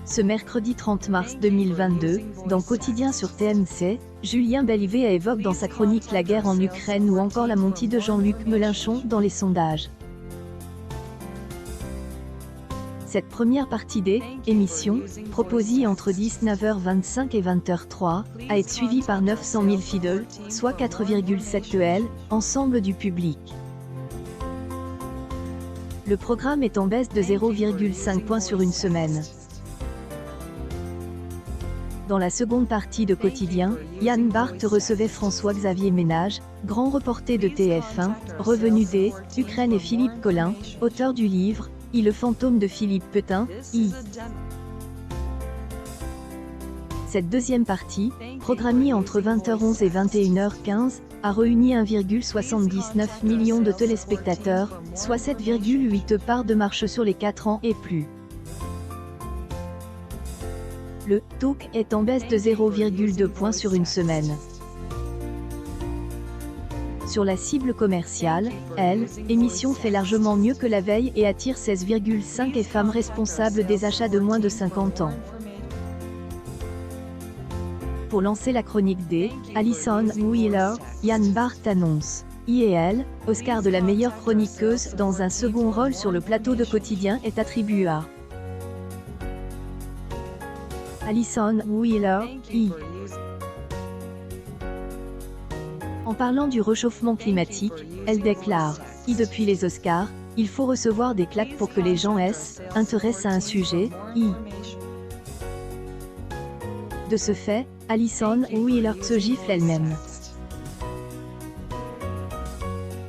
Ce mercredi 30 mars 2022, dans Quotidien sur TMC, Julien Bellivet évoque dans sa chronique la guerre en Ukraine ou encore la montée de Jean-Luc Mélenchon dans les sondages. Cette première partie des émissions, proposée entre 19h25 et 20h03, a été suivie par 900 000 fidèles, soit 4,7 EL, ensemble du public. Le programme est en baisse de 0,5 points sur une semaine. Dans la seconde partie de Quotidien, Yann Barth recevait François-Xavier Ménage, grand reporter de TF1, revenu des Ukraine et Philippe Collin, auteur du livre « I le fantôme de Philippe Pétain, I ». Cette deuxième partie, programmée entre 20h11 et 21h15, a réuni 1,79 million de téléspectateurs, soit 7,8 parts de marche sur les 4 ans et plus. Le talk est en baisse de 0,2 points sur une semaine. Sur la cible commerciale, l'émission fait largement mieux que la veille et attire 16,5 femmes responsables des achats de moins de 50 ans. Pour lancer la chronique des Alison Wheeler, Yann Barth annonce IEL, Oscar de la meilleure chroniqueuse dans un second rôle sur le plateau de Quotidien est attribué à Alison Wheeler, I. En parlant du réchauffement climatique, elle déclare « I depuis les Oscars, il faut recevoir des claques pour que les gens s'intéressent à un sujet, I ». De ce fait, Alison Wheeler se gifle elle-même.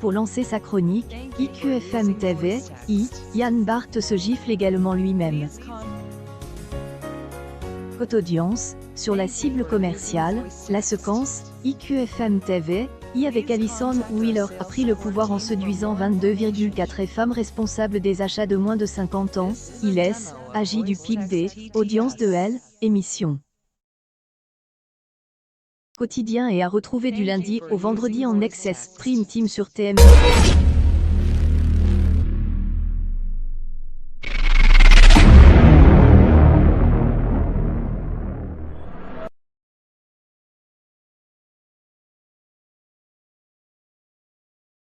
Pour lancer sa chronique, IQFM TV, Yann Barth se gifle également lui-même. Côté audience, sur la cible commerciale, la séquence IQFM TV, avec Alison Wheeler a pris le pouvoir en séduisant 22,4 femmes responsables des achats de moins de 50 ans, agit du pic des audiences de émission. Quotidien est à retrouver du lundi au vendredi en Access Prime Time sur TMC.